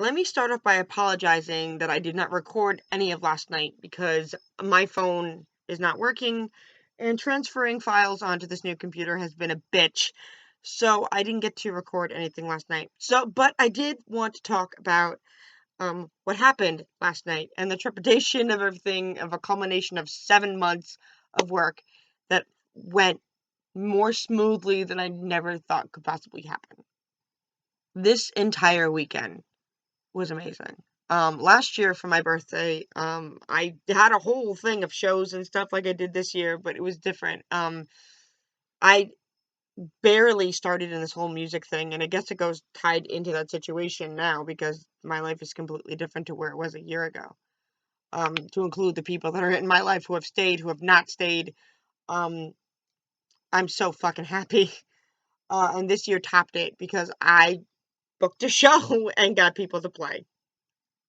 Let me start off by apologizing that I did not record any of last night because my phone is not working and transferring files onto this new computer has been a bitch. So I didn't get to record anything last night. But I did want to talk about what happened last night and the trepidation of everything, of a culmination of 7 months of work that went more smoothly than I never thought could possibly happen. This entire weekend was amazing. Last year for my birthday, I had a whole thing of shows and stuff like I did this year, but it was different. I barely started in this whole music thing, and I guess it goes tied into that situation now because my life is completely different to where it was a year ago. To include the people that are in my life who have stayed, who have not stayed. Um, I'm so fucking happy. And this year topped it because I booked a show and got people to play.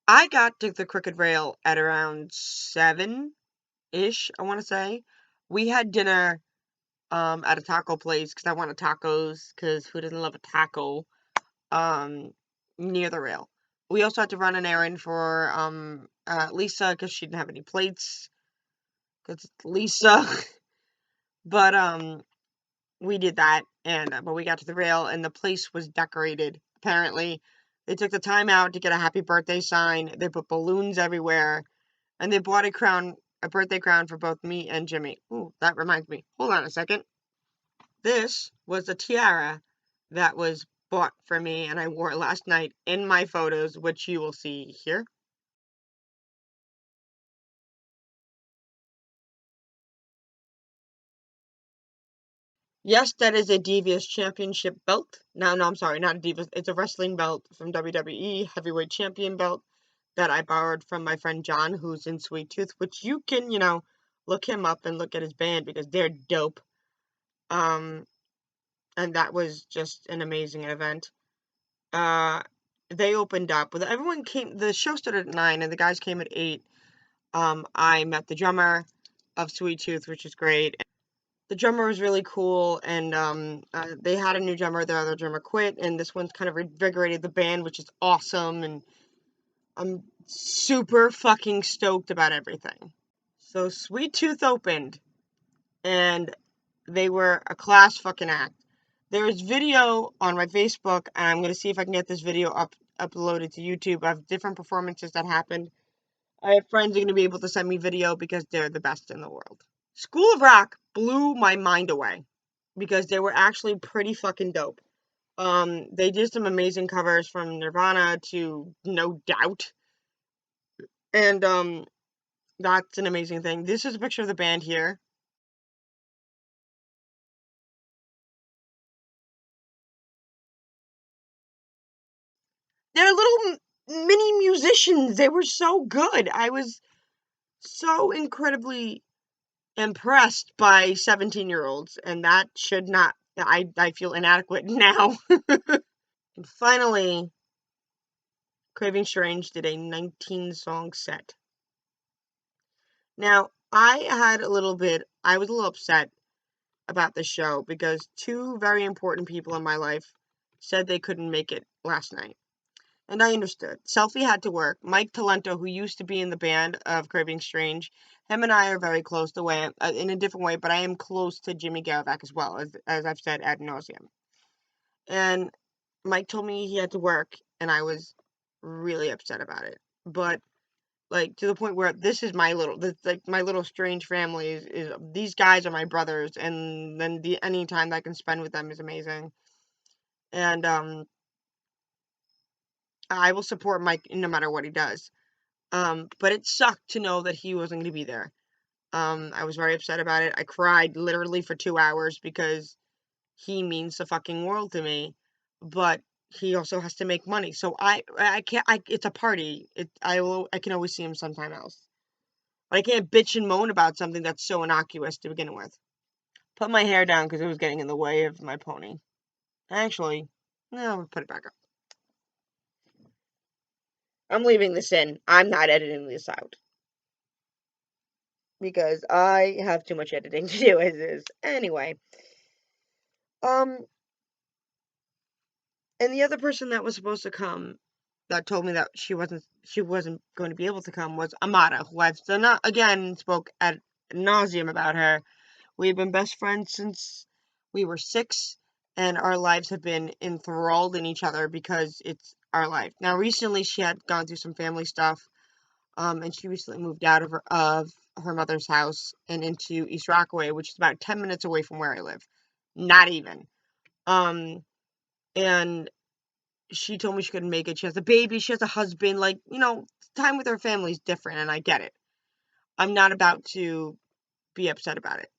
I got to the Crooked Rail at around 7-ish, I want to say. We had dinner at a taco place because I wanted tacos because who doesn't love a taco um near the rail. We also had to run an errand for Lisa because she didn't have any plates because it's Lisa. But we did that, and but we got to the rail and the place was decorated. Apparently, they took the time out to get a happy birthday sign. They put balloons everywhere. And they bought a birthday crown for both me and Jimmy. Ooh, that reminds me. Hold on a second. This was a tiara that was bought for me, and I wore it last night in my photos, which you will see here. Yes, that is a Devious Championship belt. No, I'm sorry, not a Devious. It's a wrestling belt from WWE, heavyweight champion belt that I borrowed from my friend John, who's in Sweet Tooth, which you can, look him up and look at his band because they're dope. Um, and that was just an amazing event. Uh, they opened up with everyone came. The show started at 9, and the guys came at 8. I met the drummer of Sweet Tooth, which is great. The drummer was really cool, and they had a new drummer. Their other drummer quit, and this one's kind of revigorated the band, which is awesome. And I'm super fucking stoked about everything. So Sweet Tooth opened, and they were a class fucking act. There is video on my Facebook, and I'm gonna see if I can get this video uploaded to YouTube of different performances that happened. I have friends who are gonna be able to send me video because they're the best in the world. School of Rock blew my mind away because they were actually pretty fucking dope. They did some amazing covers from Nirvana to No Doubt, and that's an amazing thing. This is a picture of the band here. They're little mini musicians. They were so good. I was so incredibly impressed by 17-year-olds, and that should not. I feel inadequate now. And finally, Craving Strange did a 19-song set. Now, I was a little upset about the show because two very important people in my life said they couldn't make it last night. And I understood. Selfie had to work. Mike Talento, who used to be in the band of Craving Strange, him and I are very close the way in a different way, but I am close to Jimmy Garavac as well, as I've said ad nauseum. And Mike told me he had to work, and I was really upset about it. But like to the point where this is my little strange family is these guys are my brothers, and then any time that I can spend with them is amazing. And I will support Mike no matter what he does. But it sucked to know that he wasn't going to be there. I was very upset about it. I cried literally for 2 hours because he means the fucking world to me. But he also has to make money, so I can't. It's a party. I can always see him sometime else. But I can't bitch and moan about something that's so innocuous to begin with. Put my hair down because it was getting in the way of my pony. Actually, no, I'll put it back up. I'm leaving this in. I'm not editing this out. Because I have too much editing to do as is. Anyway, um, and the other person that was supposed to come that told me that she wasn't going to be able to come was Amada, who I've still again spoke ad nauseum about her. We've been best friends since we were 6, and our lives have been enthralled in each other because it's our life. Now, recently she had gone through some family stuff, and she recently moved out of her mother's house and into East Rockaway, which is about 10 minutes away from where I live. Not even. Um, and she told me she couldn't make it. She has a baby, she has a husband. Like, time with her family is different, and I get it. I'm not about to be upset about it.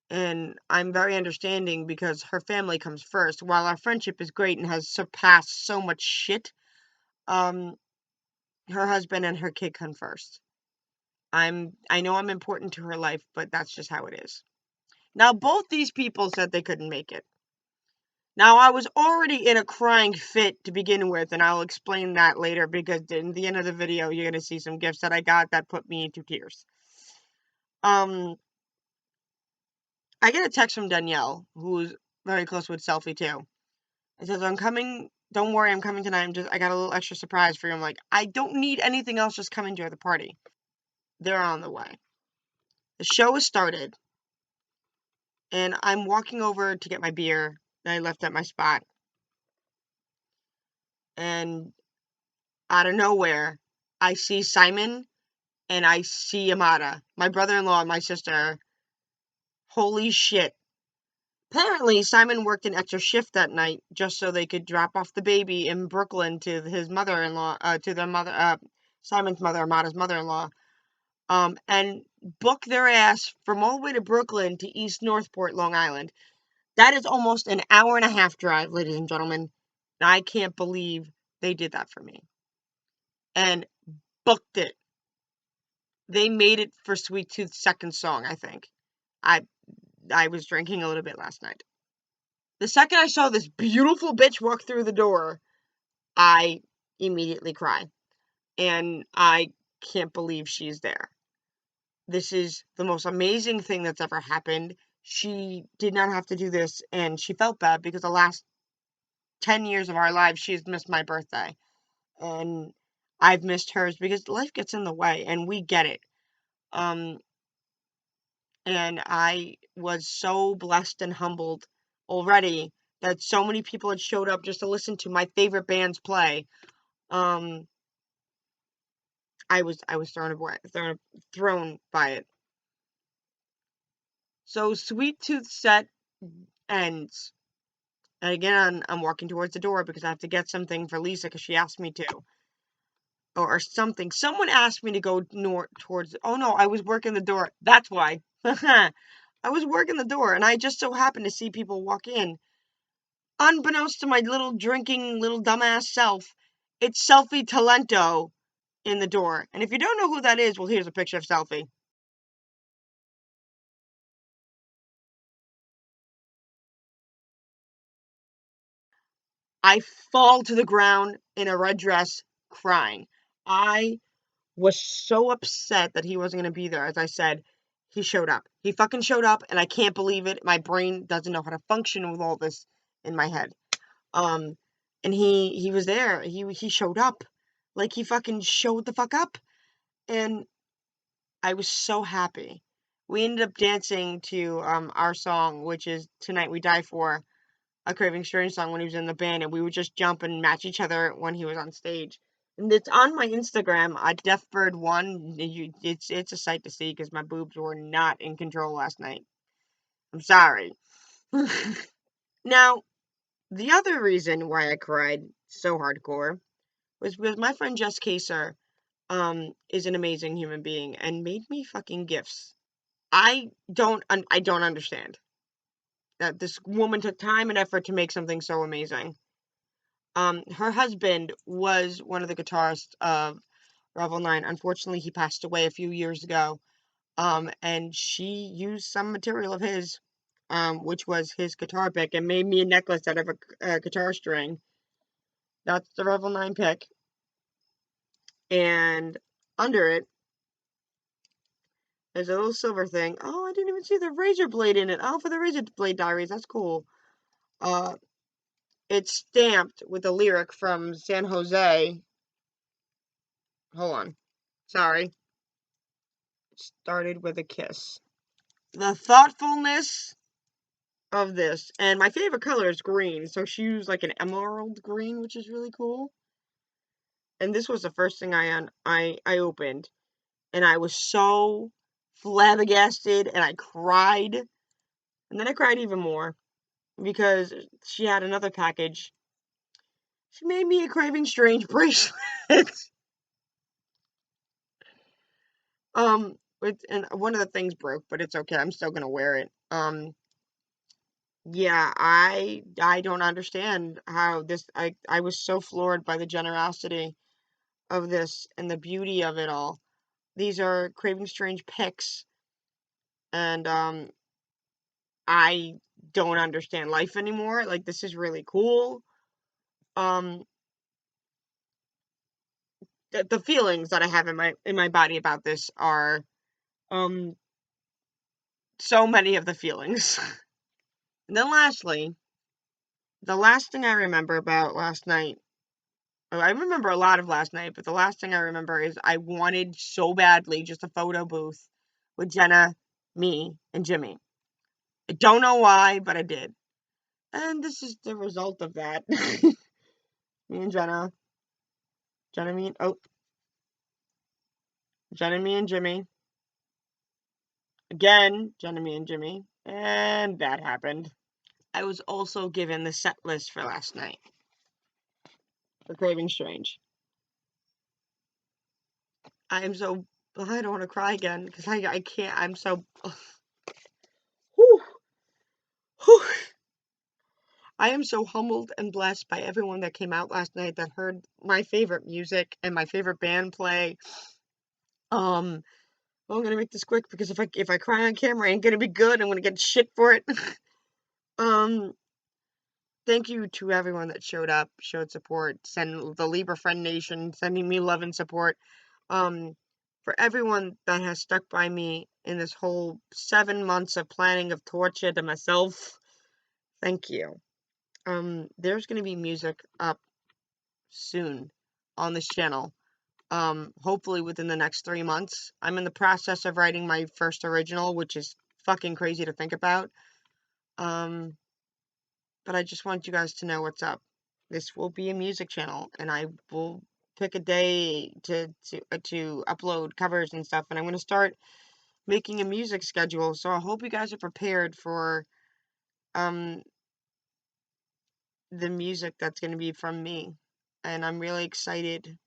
And I'm very understanding because her family comes first. While our friendship is great and has surpassed so much shit, um, her husband and her kid come first. I know I'm important to her life, but that's just how it is. Now, both these people said they couldn't make it. Now, I was already in a crying fit to begin with, and I'll explain that later because in the end of the video, you're going to see some gifts that I got that put me into tears. I get a text from Danielle, who's very close with Selfie too. It says, I'm coming, don't worry, I'm coming tonight. I got a little extra surprise for you. I'm like, I don't need anything else, just come enjoy the party. They're on the way. The show has started, and I'm walking over to get my beer that I left at my spot. And out of nowhere, I see Simon and I see Amada, my brother-in-law and my sister. Holy shit. Apparently, Simon worked an extra shift that night just so they could drop off the baby in Brooklyn to his mother-in-law, to their mother, Simon's mother, Amada's mother-in-law, and book their ass from all the way to Brooklyn to East Northport, Long Island. That is almost an hour and a half drive, ladies and gentlemen. And I can't believe they did that for me. And booked it. They made it for Sweet Tooth's second song, I think. I was drinking a little bit last night. The second I saw this beautiful bitch walk through the door, I immediately cried. And I can't believe she's there. This is the most amazing thing that's ever happened. She did not have to do this, and she felt bad because the last 10 years of our lives, she's missed my birthday. And I've missed hers because life gets in the way, and we get it. And I was so blessed and humbled already that so many people had showed up just to listen to my favorite bands play. I was thrown by it. So Sweet Tooth set ends. And again, I'm walking towards the door because I have to get something for Lisa because she asked me to. Or something. Someone asked me to go north towards. Oh no, I was working the door. That's why. I was working the door, and I just so happened to see people walk in. Unbeknownst to my little drinking, little dumbass self, it's Selfie Talento in the door. And if you don't know who that is, well, here's a picture of Selfie. I fall to the ground in a red dress, crying. I was so upset that he wasn't going to be there. As I said, he showed up. He fucking showed up, and I can't believe it. My brain doesn't know how to function with all this in my head. Um, and he was there. He showed up. Like, he fucking showed the fuck up. And I was so happy. We ended up dancing to our song, which is Tonight We Die For, a Craving Strange song when he was in the band, and we would just jump and match each other when he was on stage. And it's on my Instagram, DeafBird1. It's a sight to see because my boobs were not in control last night. I'm sorry. Now, the other reason why I cried so hardcore was because my friend Jess Kaser is an amazing human being and made me fucking gifts. I don't understand that this woman took time and effort to make something so amazing. Her husband was one of the guitarists of Revel 9. Unfortunately, he passed away a few years ago. And she used some material of his, which was his guitar pick, and made me a necklace out of a guitar string. That's the Revel 9 pick. And under it there's a little silver thing. Oh, I didn't even see the razor blade in it. Oh, for the razor blade diaries. That's cool. Uh, it's stamped with a lyric from San Jose, Hold on. Sorry. Started with a kiss. The thoughtfulness of this, and my favorite color is green, so she used like an emerald green, which is really cool. And this was the first thing I opened, and I was so flabbergasted, and I cried, and then I cried even more because she had another package. She made me a Craving Strange bracelet. And one of the things broke, but it's okay. I'm still gonna wear it. Yeah, I don't understand how this. I was so floored by the generosity of this and the beauty of it all. These are Craving Strange picks, and I don't understand life anymore. Like, this is really cool. Um, the feelings that I have in my body about this are um so many of the feelings. And then lastly, the last thing I remember about last night. Oh, I remember a lot of last night, but the last thing I remember is I wanted so badly just a photo booth with Jenna, me, and Jimmy. I don't know why, but I did. And this is the result of that. Me and Jenna. Jenna, me, and, oh, Jenna, me, and Jimmy. Again, Jenna, me, and Jimmy. And that happened. I was also given the set list for last night for Craving Strange. I am so. I don't want to cry again because I can't. I'm so. Whew, whew. I am so humbled and blessed by everyone that came out last night that heard my favorite music and my favorite band play. Um, I'm gonna make this quick because if I cry on camera, it ain't gonna be good. I'm gonna get shit for it. um, Thank you to everyone that showed up, showed support, send the Libra Friend Nation sending me love and support. Um, for everyone that has stuck by me in this whole 7 months of planning of torture to myself, thank you. There's gonna be music up soon on this channel. Hopefully within the next 3 months. I'm in the process of writing my first original, which is fucking crazy to think about. Um, but I just want you guys to know what's up. This will be a music channel, and I will pick a day to upload covers and stuff. And I'm gonna start making a music schedule. So I hope you guys are prepared for um the music that's gonna be from me. And I'm really excited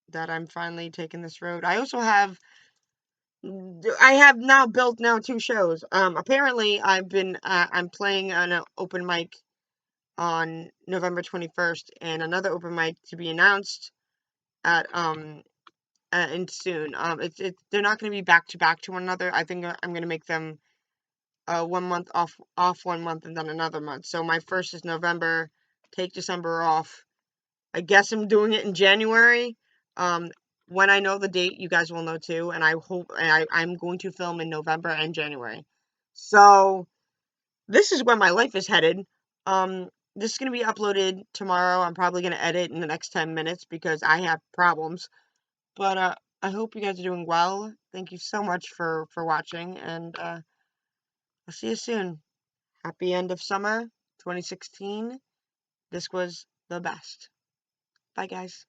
that I'm finally taking this road. I have now built now 2 shows. Apparently I'm playing an open mic on November 21st, and another open mic to be announced at and soon. They're not going to be back to back to one another. I think I'm going to make them 1 month off 1 month, and then another month. So my first is November. Take December off. I guess I'm doing it in January. Um, when I know the date, you guys will know too. And I'm going to film in November and January. So this is where my life is headed. Um, this is going to be uploaded tomorrow. I'm probably going to edit in the next 10 minutes because I have problems. But I hope you guys are doing well. Thank you so much for watching, and I'll see you soon. Happy end of summer 2016. This was the best. Bye, guys.